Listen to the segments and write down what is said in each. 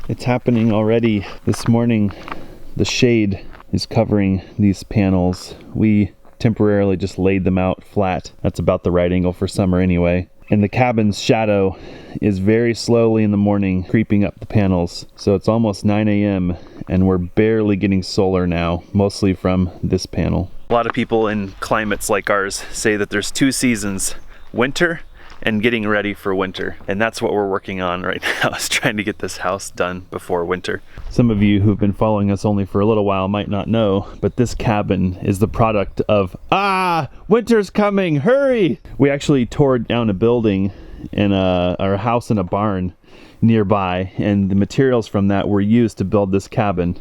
It's happening already. This morning, the shade is covering these panels. We temporarily just laid them out flat. That's about the right angle for summer anyway. And the cabin's shadow is very slowly in the morning creeping up the panels. So it's almost 9 a.m. and we're barely getting solar now, mostly from this panel. A lot of people in climates like ours say that there's 2 seasons, winter and getting ready for winter. And that's what we're working on right now, is trying to get this house done before winter. Some of you who've been following us only for a little while might not know, but this cabin is the product of, winter's coming, hurry! We actually tore down a building in our house in a barn nearby, and the materials from that were used to build this cabin.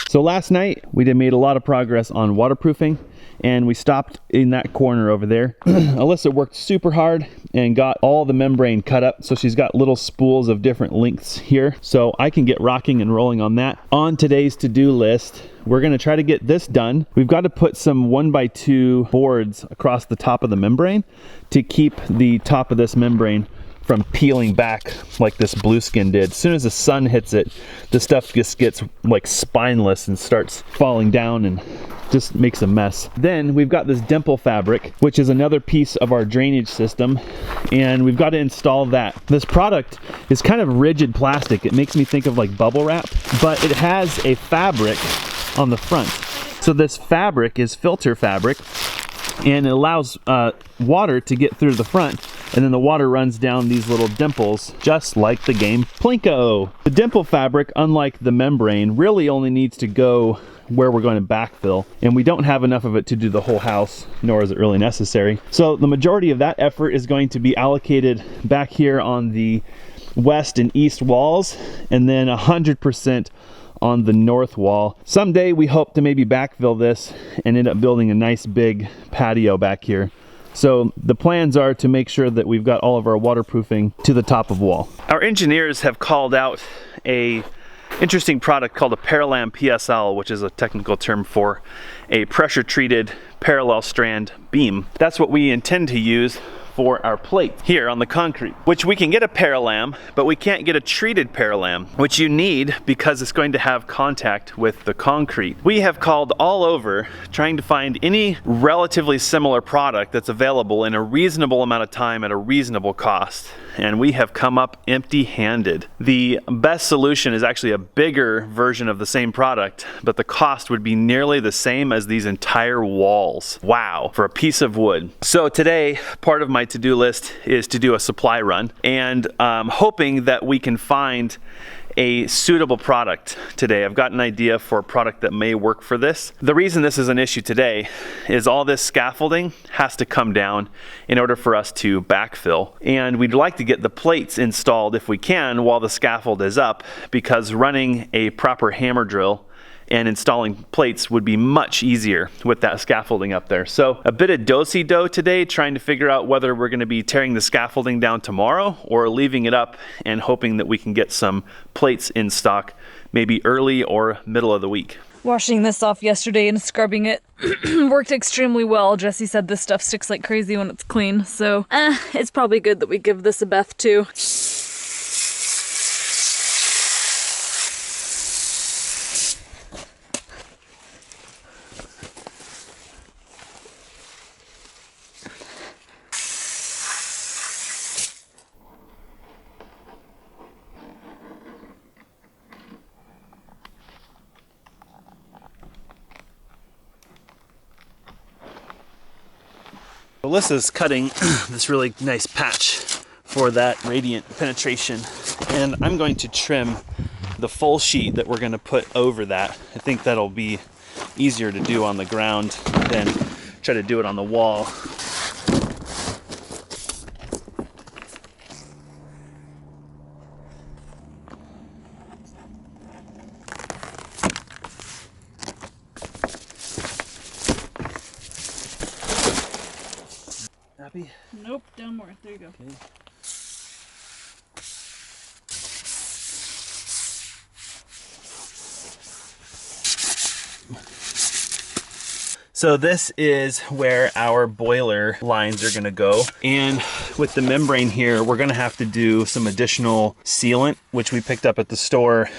So last night we made a lot of progress on waterproofing, and we stopped in that corner over there. Alyssa worked super hard and got all the membrane cut up, so she's got little spools of different lengths here, so I can get rocking and rolling on that. On today's to-do list, we're gonna try to get this done. We've got to put some 1x2 boards across the top of the membrane to keep the top of this membrane from peeling back like this blue skin did. As soon as the sun hits it, the stuff just gets like spineless and starts falling down and just makes a mess. Then we've got this dimple fabric, which is another piece of our drainage system, and we've got to install that. This product is kind of rigid plastic. It makes me think of like bubble wrap, but it has a fabric on the front. So this fabric is filter fabric, and it allows water to get through the front, and then the water runs down these little dimples, just like the game Plinko. The dimple fabric, unlike the membrane, really only needs to go where we're going to backfill, and we don't have enough of it to do the whole house, nor is it really necessary. So the majority of that effort is going to be allocated back here on the west and east walls, and then 100% on the north wall. Someday we hope to maybe backfill this and end up building a nice big patio back here. So the plans are to make sure that we've got all of our waterproofing to the top of wall. Our engineers have called out a interesting product called a Paralam PSL, which is a technical term for a pressure treated parallel strand beam. That's what we intend to use for our plate here on the concrete, which we can get a Paralam, but we can't get a treated Paralam, which you need because it's going to have contact with the concrete. We have called all over trying to find any relatively similar product that's available in a reasonable amount of time at a reasonable cost, and we have come up empty-handed. The best solution is actually a bigger version of the same product, but the cost would be nearly the same as these entire walls. Wow, for a piece of wood. So today, part of my to-do list is to do a supply run, and hoping that we can find a suitable product today. I've got an idea for a product that may work for this. The reason this is an issue today is all this scaffolding has to come down in order for us to backfill, and we'd like to get the plates installed if we can while the scaffold is up, because running a proper hammer drill and installing plates would be much easier with that scaffolding up there. So a bit of do-si-do today, trying to figure out whether we're going to be tearing the scaffolding down tomorrow or leaving it up and hoping that we can get some plates in stock maybe early or middle of the week. Washing this off yesterday and scrubbing it worked extremely well. Jesse said this stuff sticks like crazy when it's clean, so it's probably good that we give this a bath too. Alyssa's cutting this really nice patch for that radiant penetration, and I'm going to trim the full sheet that we're going to put over that. I think that'll be easier to do on the ground than try to do it on the wall. Happy? Nope, down more. There you go. Okay. So this is where our boiler lines are gonna go. And with the membrane here, we're gonna have to do some additional sealant, which we picked up at the store.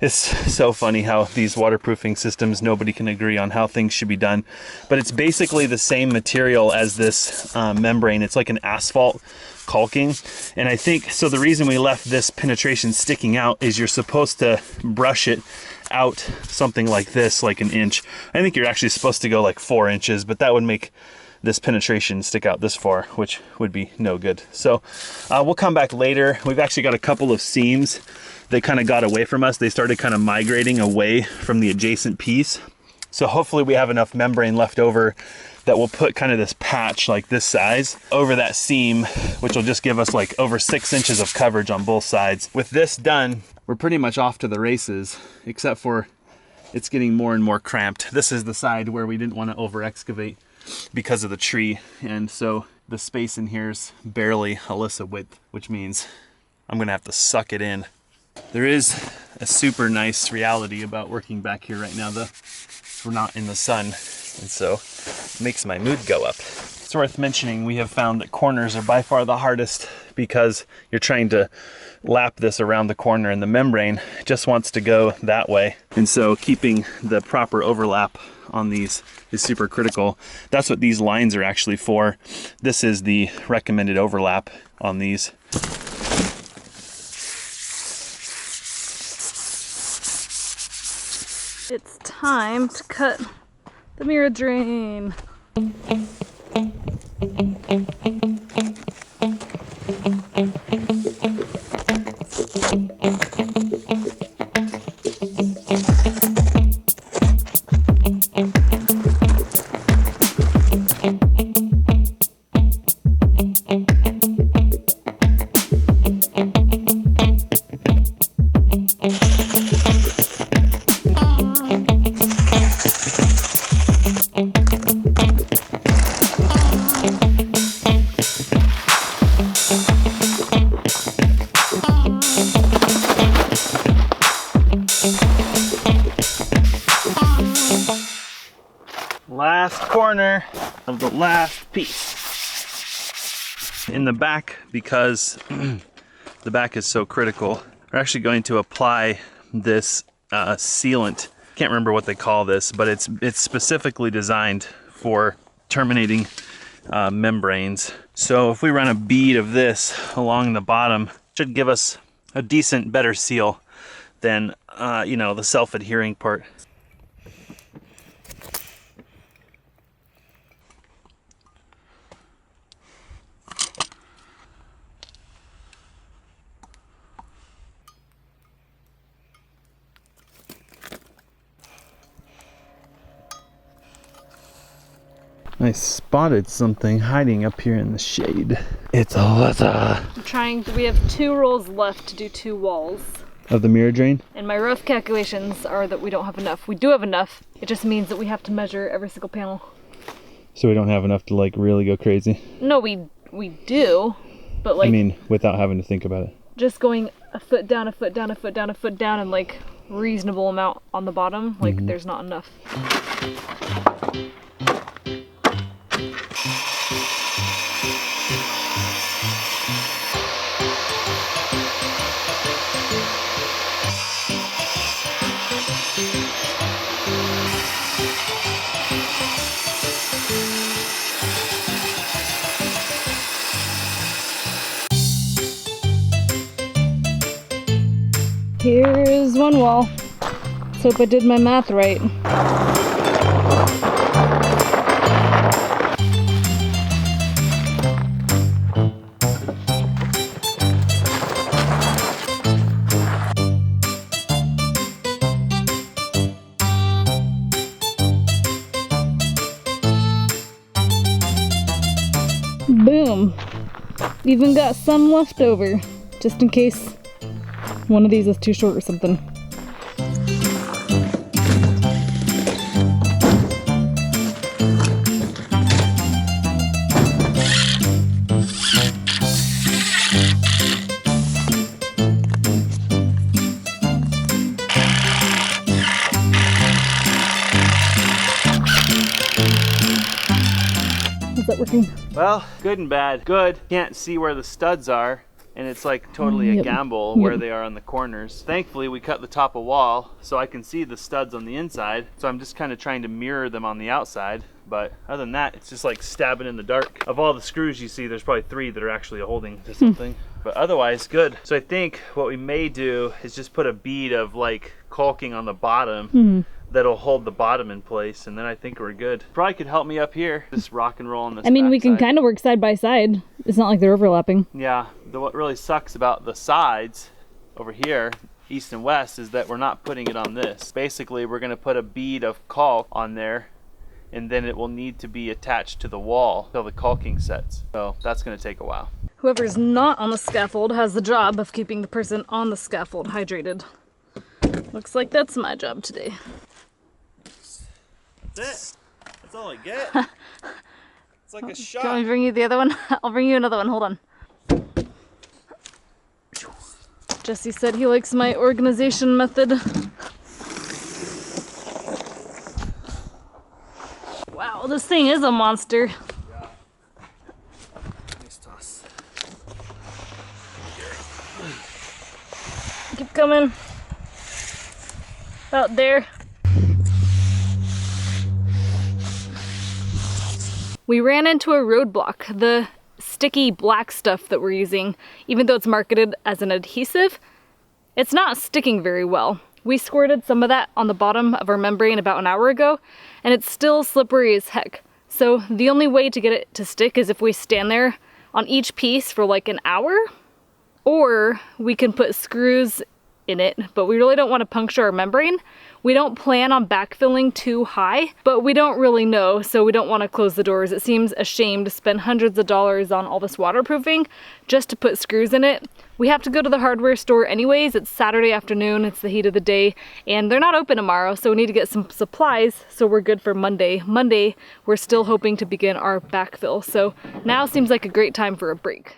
It's so funny how these waterproofing systems, nobody can agree on how things should be done. But it's basically the same material as this membrane. It's like an asphalt caulking. And I think, so the reason we left this penetration sticking out is you're supposed to brush it out something like this, like 1 inch. I think you're actually supposed to go like 4 inches, but that would make this penetration stick out this far, which would be no good. So we'll come back later. We've actually got a couple of seams. They kind of got away from us. They started kind of migrating away from the adjacent piece. So hopefully we have enough membrane left over that we'll put kind of this patch like this size over that seam, which will just give us like over 6 inches of coverage on both sides. With this done, we're pretty much off to the races, except for it's getting more and more cramped. This is the side where we didn't want to over excavate because of the tree. And so the space in here is barely Alyssa width, which means I'm gonna have to suck it in. There is a super nice reality about working back here right now, though. We're not in the sun, and so it makes my mood go up. It's worth mentioning we have found that corners are by far the hardest because you're trying to lap this around the corner and the membrane just wants to go that way. And so keeping the proper overlap on these is super critical. That's what these lines are actually for. This is the recommended overlap on these. It's time to cut the mirror drain. Last corner of the last piece. In the back, because the back is so critical, we're actually going to apply this sealant. Can't remember what they call this, but it's specifically designed for terminating membranes. So if we run a bead of this along the bottom, it should give us a decent, better seal than you know, the self-adhering part. I spotted something hiding up here in the shade. It's Alyssa. We have 2 rolls left to do 2 walls. Of the mirror drain? And my rough calculations are that we don't have enough. We do have enough. It just means that we have to measure every single panel. So we don't have enough to like really go crazy? No, we do, but like... I mean, without having to think about it. Just going a foot down, a foot down, a foot down, a foot down, and like reasonable amount on the bottom, like there's not enough. Here's one wall. Let's hope I did my math right. Boom. Even got some left over, just in case one of these is too short or something. Well, good and bad. Good, can't see where the studs are, and it's like totally a gamble where they are on the corners. Thankfully, we cut the top of wall so I can see the studs on the inside, so I'm just kind of trying to mirror them on the outside. But other than that, it's just like stabbing in the dark. Of all the screws you see, there's probably 3 that are actually holding to something. But otherwise, good. So I think what we may do is just put a bead of like caulking on the bottom that'll hold the bottom in place, and then I think we're good. Probably could help me up here, just rock and roll on this. I mean, we can backside. kind of work side by side. It's not like they're overlapping. Yeah, what really sucks about the sides over here, east and west, is that we're not putting it on this. Basically, we're gonna put a bead of caulk on there, and then it will need to be attached to the wall till the caulking sets. So that's gonna take a while. Whoever's not on the scaffold has the job of keeping the person on the scaffold hydrated. Looks like that's my job today. That's it. That's all I get. It's like a Do you want me shot. to bring you the other one? I'll bring you another one. Hold on. Jesse said he likes my organization method. Wow, this thing is a monster. Yeah. Nice toss. Keep coming. About there. We ran into a roadblock. The sticky black stuff that we're using, even though it's marketed as an adhesive, it's not sticking very well. We squirted some of that on the bottom of our membrane about an hour ago, and it's still slippery as heck. So the only way to get it to stick is if we stand there on each piece for like an hour, or we can put screws in it, but we really don't want to puncture our membrane. We don't plan on backfilling too high, but we don't really know, so we don't want to close the doors. It seems a shame to spend hundreds of dollars on all this waterproofing just to put screws in it. We have to go to the hardware store anyways. It's Saturday afternoon, it's the heat of the day, and they're not open tomorrow, so we need to get some supplies so we're good for Monday. Monday, we're still hoping to begin our backfill, so now seems like a great time for a break.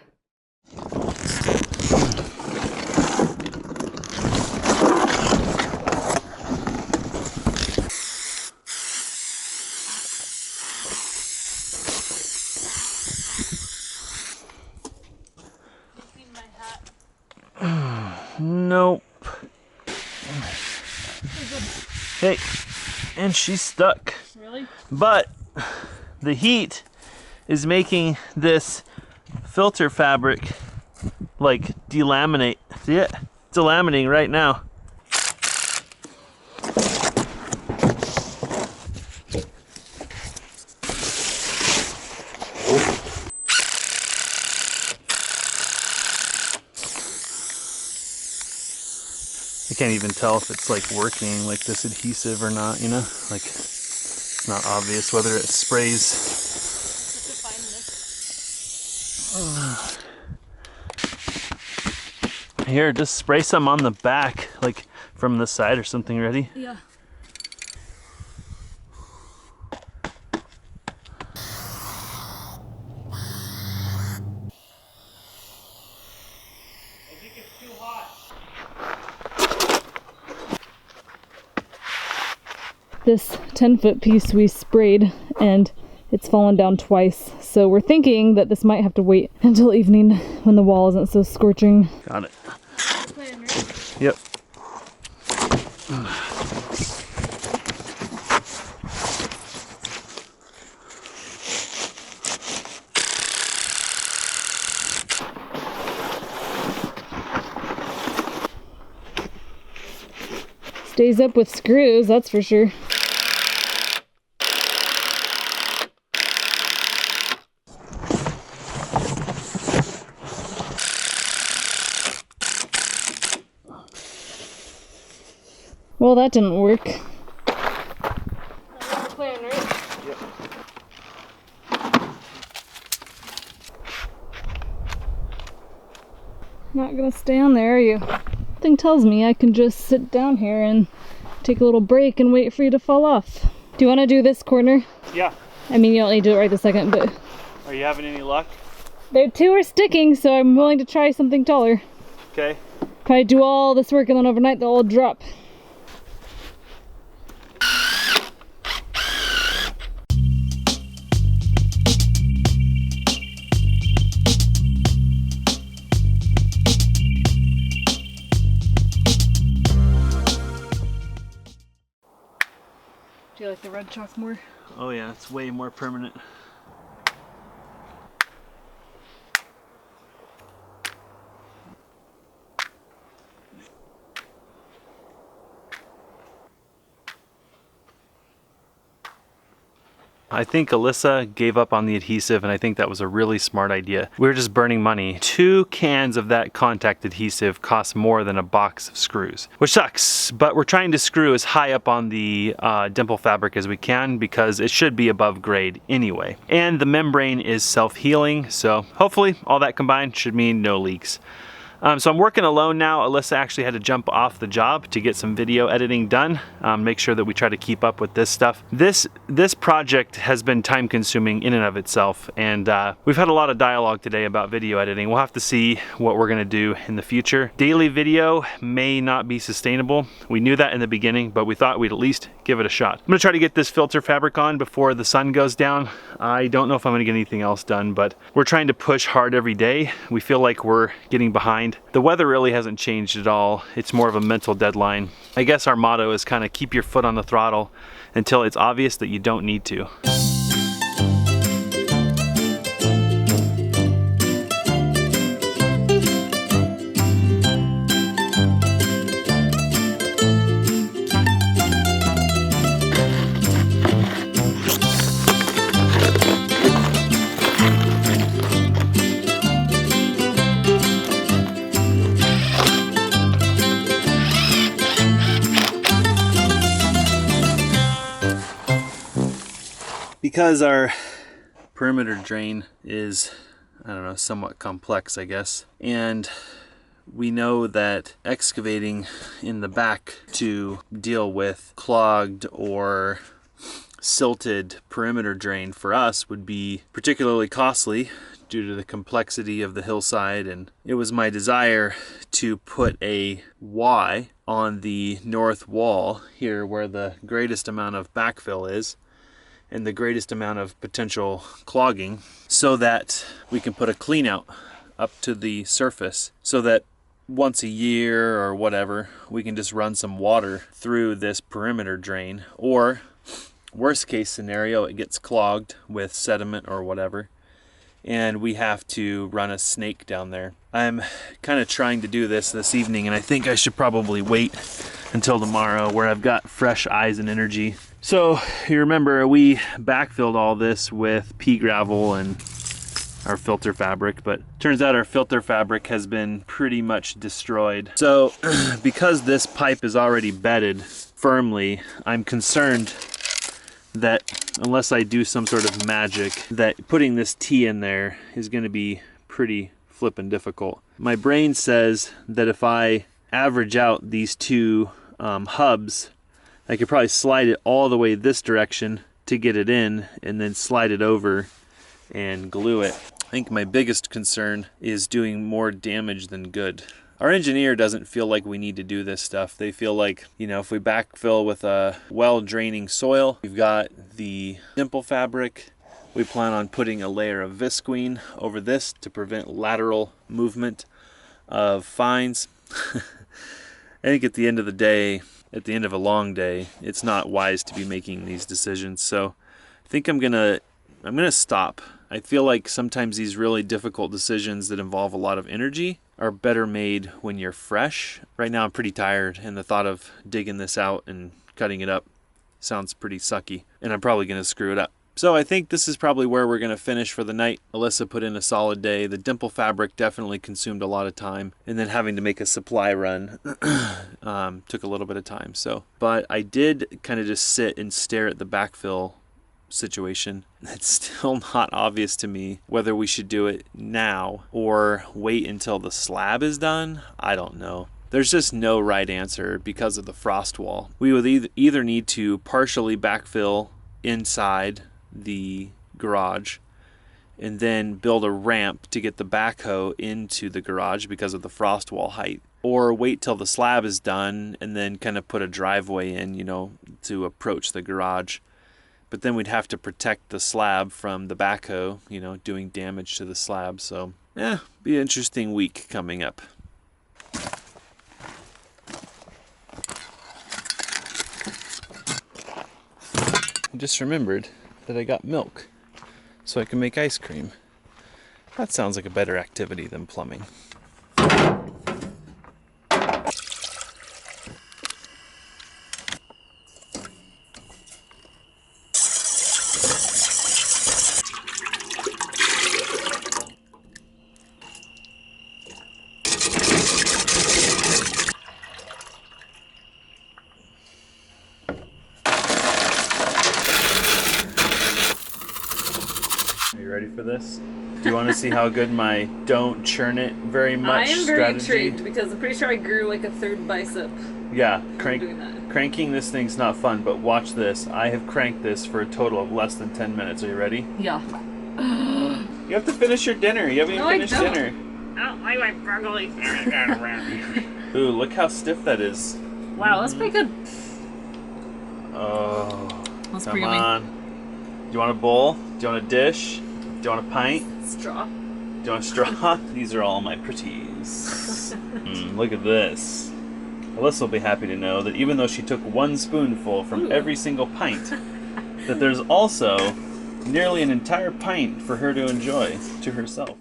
Nope. Hey, and she's stuck. Really? But the heat is making this filter fabric like delaminate. See it? It's delaminating right now. I can't even tell if it's like working, like this adhesive or not, you know? Like, it's not obvious whether it sprays. Here, just spray some on the back, like from the side or something. Ready? Yeah. This 10-foot piece we sprayed and it's fallen down twice. So we're thinking that this might have to wait until evening when the wall isn't so scorching. Got it. Yep. Stays up with screws, that's for sure. Well, that didn't work. That was the plan, right? Yep. Not gonna stay on there, are you? Something tells me I can just sit down here and take a little break and wait for you to fall off. Do you want to do this corner? Yeah. I mean, you don't need to do it right this second, but Are you having any luck? there two are sticking, so I'm willing to try something taller. Okay. Probably do all this work and then overnight they'll all drop. the red chalk more. Oh yeah, it's way more permanent. I think Alyssa gave up on the adhesive, and I think that was a really smart idea. We were just burning money. 2 cans of that contact adhesive cost more than a box of screws, which sucks, but we're trying to screw as high up on the dimple fabric as we can because it should be above grade anyway. And the membrane is self-healing, so hopefully all that combined should mean no leaks. So I'm working alone now. Alyssa actually had to jump off the job to get some video editing done. Make sure that we try to keep up with this stuff. This project has been time consuming in and of itself, and we've had a lot of dialogue today about video editing. We'll have to see what we're gonna do in the future. Daily video may not be sustainable. We knew that in the beginning, but we thought we'd at least give it a shot. I'm gonna try to get this filter fabric on before the sun goes down. I don't know if I'm gonna get anything else done, but we're trying to push hard every day. We feel like we're getting behind. The weather really hasn't changed at all. It's more of a mental deadline. I guess our motto is kind of keep your foot on the throttle until it's obvious that you don't need to. Because our perimeter drain is, I don't know, somewhat complex, I guess, and we know that excavating in the back to deal with clogged or silted perimeter drain for us would be particularly costly due to the complexity of the hillside, and it was my desire to put a Y on the north wall here where the greatest amount of backfill is and the greatest amount of potential clogging, so that we can put a clean out up to the surface so that once a year or whatever we can just run some water through this perimeter drain, or worst case scenario it gets clogged with sediment or whatever and we have to run a snake down there. I'm kind of trying to do this evening, and I think I should probably wait until tomorrow where I've got fresh eyes and energy. So you remember we backfilled all this with pea gravel and our filter fabric, but turns out our filter fabric has been pretty much destroyed. So because this pipe is already bedded firmly, I'm concerned that unless I do some sort of magic, that putting this T in there is going to be pretty flippin' difficult. My brain says that if I average out these two hubs, I could probably slide it all the way this direction to get it in and then slide it over and glue it. I think my biggest concern is doing more damage than good. Our engineer doesn't feel like we need to do this stuff. They feel like, you know, if we backfill with a well-draining soil, we've got the dimple fabric, we plan on putting a layer of visqueen over this to prevent lateral movement of fines. I think at the end of the day, at the end of a long day, it's not wise to be making these decisions. So I think I'm gonna stop. I feel like sometimes these really difficult decisions that involve a lot of energy are better made when you're fresh. Right now I'm pretty tired, and the thought of digging this out and cutting it up sounds pretty sucky, and I'm probably gonna screw it up. So I think this is probably where we're gonna finish for the night. Alyssa put in a solid day. The dimple fabric definitely consumed a lot of time, and then having to make a supply run took a little bit of time. So, but I did kind of just sit and stare at the backfill situation. It's still not obvious to me whether we should do it now or wait until the slab is done. I don't know. There's just no right answer because of the frost wall. We would either need to partially backfill inside the garage and then build a ramp to get the backhoe into the garage because of the frost wall height, or wait till the slab is done and then kind of put a driveway in, you know, to approach the garage. But then we'd have to protect the slab from the backhoe, you know, doing damage to the slab. So, be an interesting week coming up. I just remembered that I got milk so I can make ice cream. That sounds like a better activity than plumbing. Are you ready for this? Do you want to see how good my don't churn it very much I am strategy? very intrigued because I'm pretty sure I grew like a third bicep. Yeah, doing that. cranking this thing's not fun, but watch this. I have cranked this for a total of less than 10 minutes. Are you ready? Yeah. You have to finish your dinner. You haven't even finished dinner. I don't like my broccoli. Ooh, look how stiff that is. Wow, that's pretty good. Oh, That's come pretty yummy. on. Do you want a bowl? Do you want a dish? Do you want a pint? Straw. Do you want a straw? These are all my pretties. Look at this. Alyssa will be happy to know that even though she took one spoonful from every single pint, that there's also nearly an entire pint for her to enjoy to herself.